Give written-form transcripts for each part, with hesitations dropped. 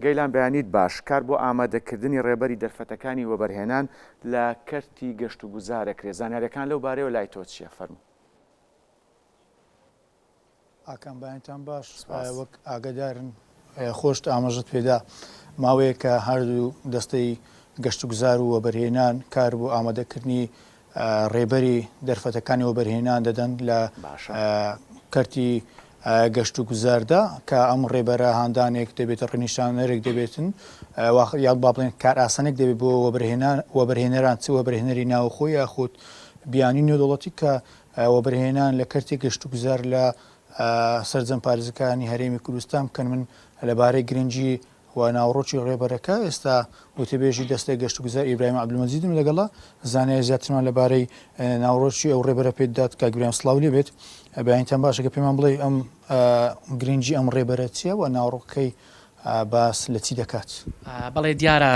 گەیلان بەیانیت باش کار بۆ ئامادەکردنی ڕێبەری دەرفەتەکانی وەبەرهێنان لە کەرتی گەشت و گوزارەکرێ. زانیاریەکان لەو بارەیەوە لای تۆ چییە؟ فەرموو. ئاکەم بەیانتان باش، وەک ئاگادارن خۆشت ئاماژەت پێدا ماوەیە کە هەردوو دەستەی گەشت و گوزار و وەبەرهێنان کار بۆ ئامادەکردنی ڕێبەری دەرفەتەکانی وەبەرهێنان دەدەن لە کەرتی گەشت و گوزاردا کە ئەم ڕێبەرە هاندانێک دەبێتە ڕێنیشانەرێک دەبێتن یا با بڵێن کار ئاسانێک دەبێت بۆ وەبەرهێنەران چ وەبەرهێنەری ناوخۆی یاخود بیانی نێودوڵەتی کە وەبەرهێنان لە کەرتی گەشت و گوزار لە سەرجەم پارێزەکانی هەرێمی کوردستان بکەن. من لەبارەی گرنگی و ناوڕۆکی ڕێبەرەکە ئێستا وتەبێژی دەستەی گەشت و گوزار ئیبراهیم عەبدولمەجیدم لەگەڵا زانایە زیاترمان لەبارەی ناوڕۆکی ئەو ڕێبەرە پێدات کە گوێم سڵاو لێ بێت. بەیانتان باشە کە پێمان بڵێ ئەم گرنگی ئەم ڕێبەرە چییە و ناوڕۆکەی باس لە چی دەکات؟ بەڵێ دیارە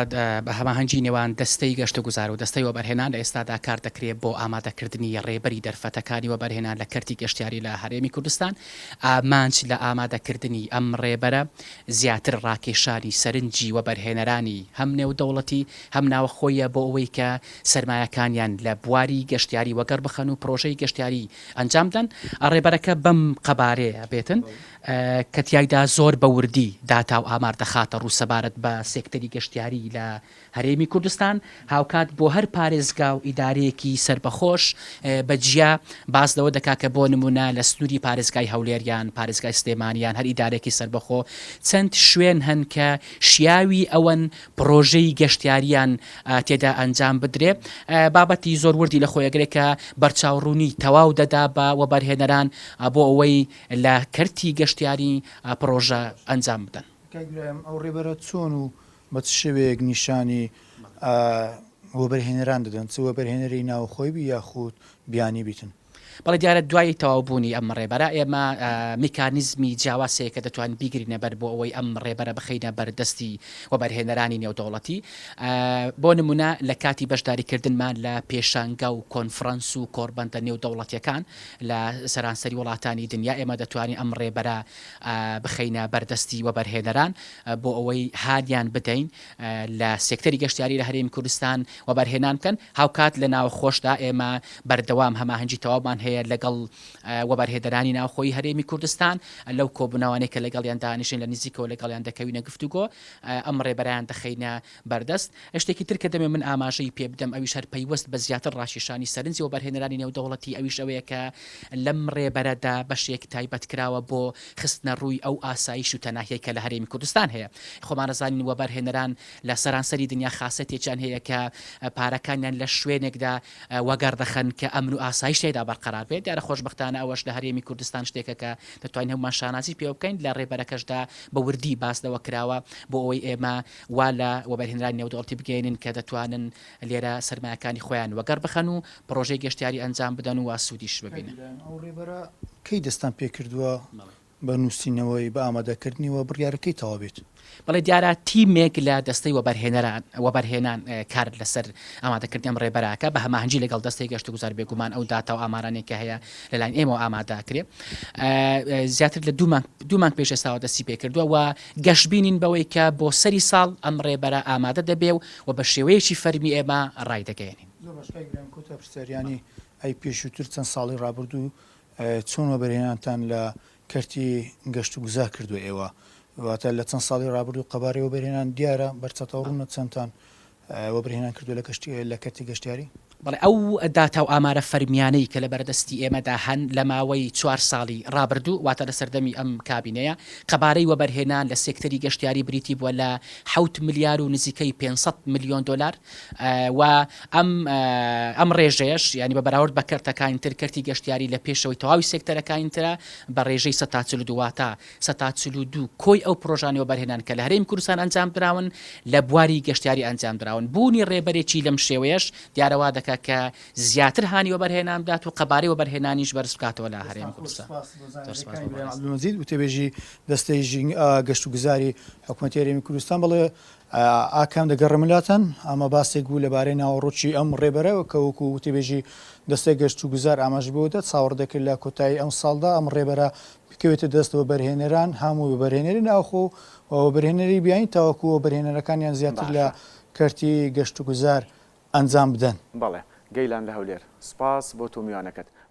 بە هەماهەنگی نێوان دەستەی گەشت و گوزار و دەستەی وەبەرهێنان لە ئێستادا کار دەکرێت بۆ ئامادەکردنی ڕێبەری دەرفەتەکانی وەبەرهێنان لە کەرتی گەشتیاری لە هەرێمی کوردستان. ئامانج لە ئامادەکردنی ئەم ڕێبەرە زیاتر ڕاکێشانی سەرنجی وەبەرهێنەرانی هەم نێودەوڵەتی هەم ناوەخۆیە بۆ ئەوەی کە سەرمایەکانیان لە بواری گەشتیاری وەگەر بخەن و پرۆژەی گەشتیاری ئەنجام بدەن. ڕێبەرەکە بەم قەبارەیە بێتن کە تیایدا زۆر بە وردی داتا و ئامار دەخاتە ڕووسەبارەت بە سێکتەری گەشتیاری لە هەرێمی کوردستان هاوکات بۆ هەر پارێزگا و ئیدارەیەکی سربەخۆش بەجیا باس لەوە دەکا کە بۆ نمونە لە سنووری پارێزگای هەولێریان پارێزگای سلێمانیان هەر ئیدارێکی سربەخۆ چەند شوێن هەن کە شیاوی ئەوەن پرۆژەی گەشتیاریان تێدا ئەنجام بدرێ. بابەتی زۆر وردی لە خۆیەگرێت کە بەرچاوڕوونی تەواو دەدا بە وەبەرهێنەران بۆ ئەوەی لە کەرتی گەشتیاری پرۆژە ئەنجام بدەن. ئەو ڕێبەرە چۆن و بە چ شێوەیەک نیشانی وەبەرهێنەران دەدەن چ وەبەرهێنەری ناوخۆی بی یاخود بیانی بیتن؟ بەڵێ دیارە دوای تەواوبوونی ئەم ڕێبەرە ئێمە میکانیزمی جیاواسەیە کە دەتوانین بیگرینە بەر بۆ ئەوەی ئەم ڕێبەرە بخەینە بەردەستی وەبەرهێنەرانی نێودەوڵەتی. بۆ نمونە لە کاتی بەشداریکردنمان لە پێشانگە و کۆنفرەنس و کۆربەندە نێودەوڵەتیەکان لە سەرانسەری وڵاتانی دنیا ئێمە دەتوانین ئەم ڕێبەرە بخەینە بەردەستی وەبەرهێنەران بۆ ئەوەی هادیان بدەین لە سێکتەری گەشتیاری لە هەرێمی کوردستان وەبەرهێنان بکەن. هاوکات لە ناوخۆشدا ئێمە بەردەوام هەماهەنگی تەواومان هەیە لەگەڵ وەبەرهێنەرانی ناوخۆی هەرێمی کوردستان لەو کۆبوونەوانەی کە لەگەڵیان دانیشین لە نزیکەوە لەگەڵیان دەکەوینە گفتوگۆ ئەم ڕێبەرەیان دەخەینە بەردەست. شتێکی تر کە دەمێ من ئاماژەی پێ بدەم ئەویش هەر پەیوەست بە زیاتر ڕاشیشانی سەرنجی وەبەرهێنەرانی نێودەوڵەتی ئەویش ئەوەیە کە لەم ڕێبەرەدا بەشێک تایبەت کراوە بۆ خستنە ڕووی ئەو ئاسایش و تەناهەیە کە لە هەرێمی کوردستان هەیە. خۆمان دەزانین وەبەرهێنەران لە سەرانسەری دنیا خاسەتێکیان هەیە کە پارەکانیان لە شوێنێکدا وەگەر دەخەن کە ئەمن و ئاسایش تێدا بەرقەرار بێت. دیارە خۆشبەختانە ئەوەش لە هەرێمی کوردستان شتێکە کە دەتوانین هەمومان شانازی پێ بکەین. لە ڕێبەرەکەشدا بە وردی باس لەوە کراوە بۆ ئەوەی ئێمە وا لە وەبەرهێنەرانی نێودەوڵەتی بگەێنن کە دەتوانن لێرە سەرمایەکانی خۆیان وەگەر بخەن و پرۆژەی گەشتیاری ئەنجام بدەن و سوودیش ببینن. ئەو ڕێبەرە کەی دەستان پێ کردووە بە نووسینەوەی بە ئامادەکردنیەوە بڕیارەکەی تەواو بێت؟ بەڵێ دیارە تیمێک لە دەستەی وەبەرهێنان کار لەسەر ئامادەکردنی ئەم ڕێبەرەکە بە هەماهەنگی لەگەڵ دەستەی گەشت و گوزار بێگومان ئەو داتا و ئامارانێک کە هەیە لەلایەن ئێمە ئامادەکرێ. زیاتر لە دوو مانگ پێش ئێستاوە دەستی پێ کردووە و گەشتبینین بەوەی کە بۆ سەری ساڵ ئەم ڕێبەرە ئامادە دەبێ و بە شێوەیەکی فەرمی ئێمە ڕای دەگەێنین. کۆتا پرسیاریانی ئەی پێشووتر چەند ساڵی ڕابردوو چۆن وەبەرهێنانتان لە کەرتی گەشت و گوزار کردو ئێوە واتە لە چەند ساڵی ڕابردوو قەبارەی وەبەرهێنان دیارە بەرچەتەوڕوونە چەندتان وەبەرهێنان کردو لە کەرتی گەشتیاری؟ بەڵێ ئەو داتا و ئامارە فەرمیانەی کە لە بەردەستی ئێمەدا هەن لە ماوەی 4 ساڵی ڕابردوو واتە لە سەردەمی ئەم کابینەیە قەبارەی وەبەرهێنان لە سێکتەری گەشتیاری بریتی بووە لە 7 ملیار و نزیکەی 500 میلیۆن دلار و ئەم ڕێژەیەش ینی بە بەراورد بە کەرتەکانی تر کەرتی گەشتیاری لە پێشەوەی تەواوی سێکتەرەکانی ترە بە ڕێژەی 142 واتە 142 کۆی ئەو پرۆژانی وەبەرهێنان کە لە هەرێمی کوردستان ئەنجام دراون لە بواری گەشتیاری ئەنجام دراون. بوونی ڕێبەرێکی لەم شێوەیەش دیارەوا دەکات بکە کە زیاتر هانی وەبەرهێنان بدات و قەبارەی وەبەرهێنانیش بەرز بکاتەوە لە هەرێمی کوردستان. عەبدولمەجید وتێبێژی دەستەی گەشت و گوزاری حکوومەتی هەرێمی کوردستان بڵێ ئاکام دەگەڕملاتەن ئەمە باسێک بوو لەبارەی ناوەڕۆکی ئەم ڕێبەرەوە کە وەکو وتێبێژی دەستەی گەشت و گوزار ئاماژ بۆدە چاوەڕ دەکرد لە کۆتایی ئەم ساڵدا ئەم ڕێبەرە بکەوێتە دەستەوە بەرهێنەران هەموو بەرهێنەری ناوخۆ و بەرهێنەری بیاین تاوەکو بەرهێنەرەکانیان زیاتر لە کەرتی گەشت و گوزار ئەنجام بدەن. بەڵێ گەیلان لە هەولێر سپاس بۆ تۆ میوانەکەت.